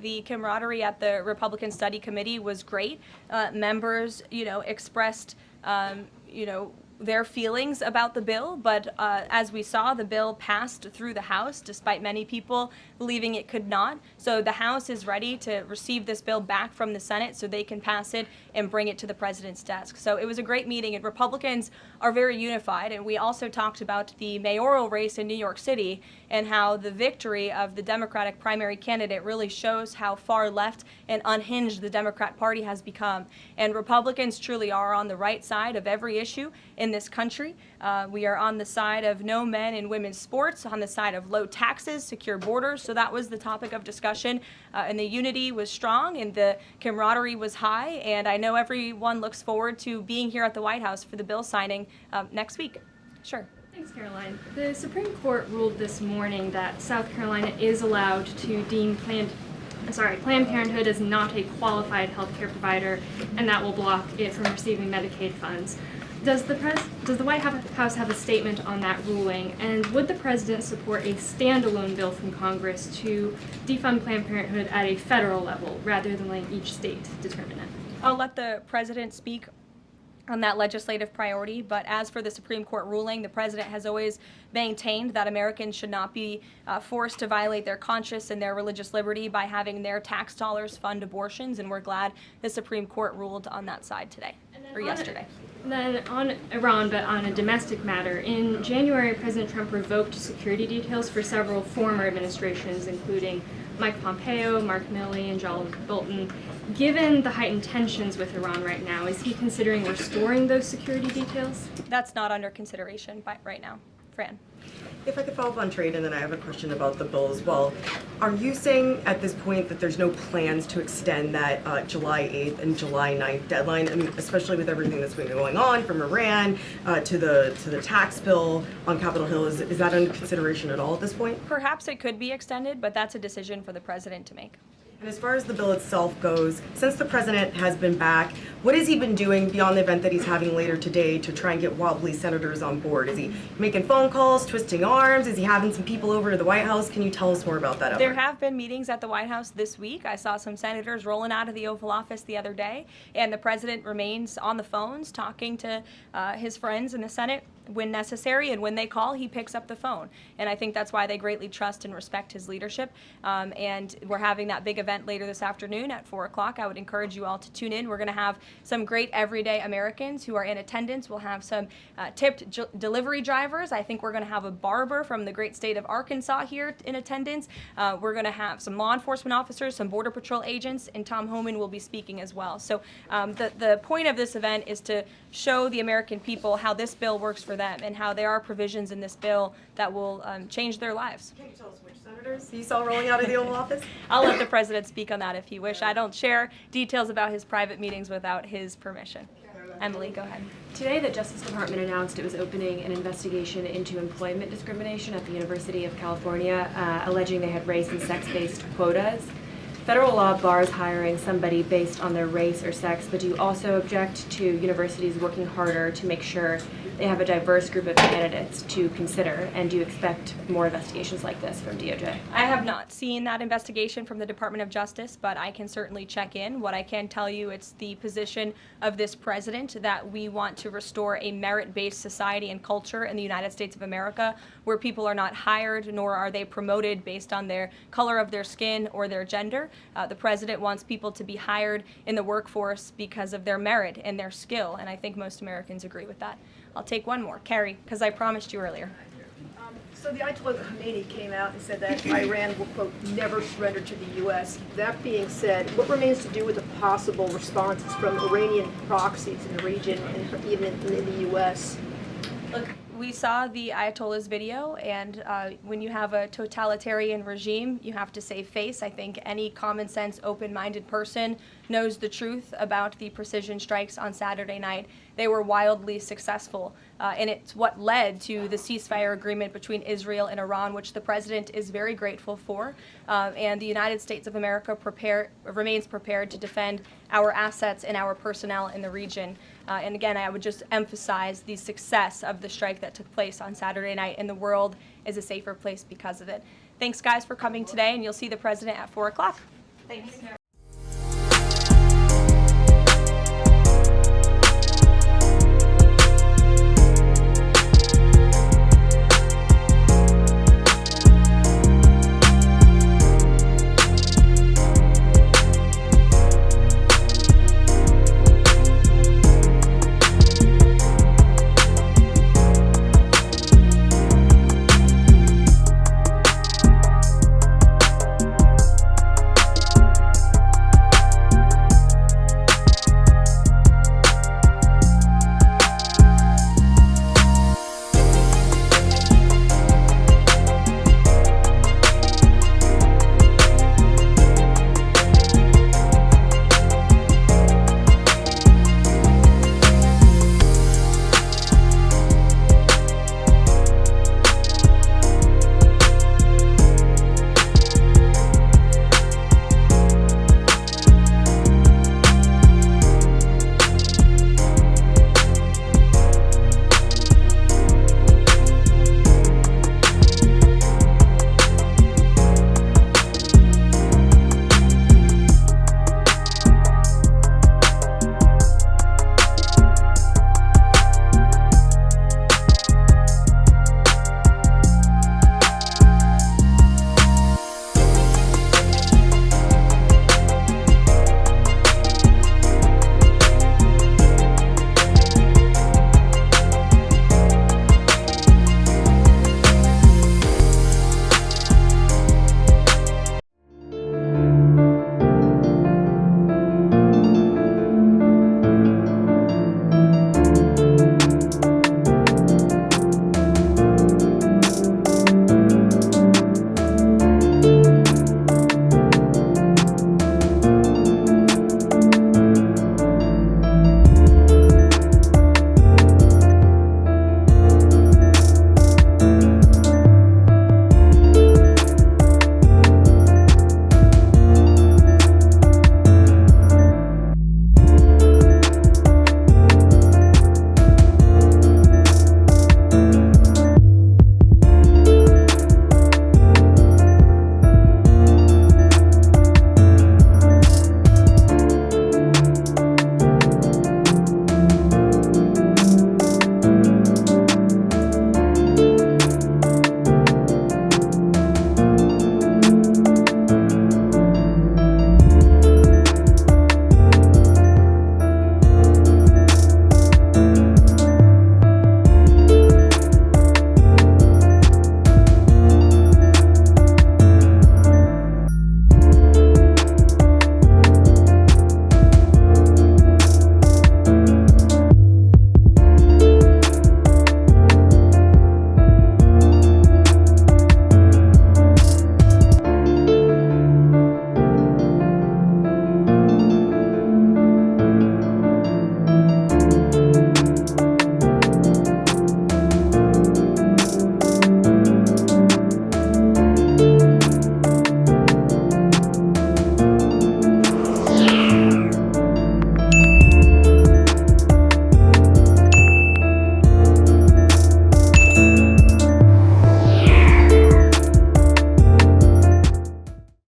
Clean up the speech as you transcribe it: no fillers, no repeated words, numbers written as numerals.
The camaraderie at the Republican Study Committee was great. Members, expressed, their feelings about the bill, but as we saw, the bill passed through the House despite many people believing it could not. So the House is ready to receive this bill back from the Senate so they can pass it and bring it to the president's desk. So it was a great meeting, and Republicans are very unified. And we also talked about the mayoral race in New York City and how the victory of the Democratic primary candidate really shows how far left and unhinged the Democrat Party has become. And Republicans truly are on the right side of every issue in this country. We are on the side of no men in women's sports, on the side of low taxes, secure borders. So that was the topic of discussion, and the unity was strong and the camaraderie was high. And I know everyone looks forward to being here at the White House for the bill signing next week. Sure. Thanks, Caroline. The Supreme Court ruled this morning that South Carolina is allowed to deem Planned Parenthood as not a qualified health care provider, and that will block it from receiving Medicaid funds. Does the White House have a statement on that ruling, and would the president support a standalone bill from Congress to defund Planned Parenthood at a federal level rather than letting each state determine it? I'll let the president speak on that legislative priority, but as for the Supreme Court ruling, the president has always maintained that Americans should not be forced to violate their conscience and their religious liberty by having their tax dollars fund abortions, and we're glad the Supreme Court ruled on that side today, or yesterday. Then on Iran, but on a domestic matter, in January, President Trump revoked security details for several former administrations, including Mike Pompeo, Mark Milley, and John Bolton. Given the heightened tensions with Iran right now, is he considering restoring those security details? That's not under consideration right now. Fran. If I could follow up on trade, and then I have a question about the bill as well. Are you saying at this point that there's no plans to extend that July 8th and July 9th deadline? I mean, especially with everything that's been going on, from Iran to the tax bill on Capitol Hill, is that under consideration at all at this point? Perhaps it could be extended, but that's a decision for the president to make. And as far as the bill itself goes, since the president has been back, what has he been doing beyond the event that he's having later today to try and get wobbly senators on board? Is he making phone calls, twisting arms? Is he having some people over to the White House? Can you tell us more about that effort? There have been meetings at the White House this week. I saw some senators rolling out of the Oval Office the other day, and the president remains on the phones talking to his friends in the Senate when necessary, and when they call, he picks up the phone. And I think that's why they greatly trust and respect his leadership. And we're having that big event later this afternoon at 4 o'clock. I would encourage you all to tune in. We're going to have some great everyday Americans who are in attendance. We'll have some tipped delivery drivers. I think we're going to have a barber from the great state of Arkansas here in attendance. We're going to have some law enforcement officers, some Border Patrol agents, and Tom Homan will be speaking as well. So the point of this event is to show the American people how this bill works for them and how there are provisions in this bill that will change their lives. Can you tell us which senators you saw rolling out of the Oval Office? I'll let the president speak on that if he wish. I don't share details about his private meetings without his permission. Emily, go ahead. Today, the Justice Department announced it was opening an investigation into employment discrimination at the University of California, alleging they had race and sex-based quotas. Federal law bars hiring somebody based on their race or sex, but do you also object to universities working harder to make sure they have a diverse group of candidates to consider? And do you expect more investigations like this from DOJ? I have not seen that investigation from the Department of Justice, but I can certainly check in. What I can tell you, it's the position of this president that we want to restore a merit-based society and culture in the United States of America, where people are not hired nor are they promoted based on their color of their skin or their gender. The president wants people to be hired in the workforce because of their merit and their skill, and I think most Americans agree with that. I'll take one more. Carrie, because I promised you earlier. So the Ayatollah Khomeini came out and said that Iran will, quote, never surrender to the U.S. That being said, what remains to do with the possible responses from Iranian proxies in the region and even in the U.S.? Look, we saw the Ayatollah's video, and when you have a totalitarian regime, you have to save face. I think any common sense, open-minded person knows the truth about the precision strikes on Saturday night. They were wildly successful, and it's what led to the ceasefire agreement between Israel and Iran, which the president is very grateful for. And the United States of America remains prepared to defend our assets and our personnel in the region. And again, I would just emphasize the success of the strike that took place on Saturday night, and the world is a safer place because of it. Thanks, guys, for coming today, and you'll see the president at 4 o'clock. Thanks.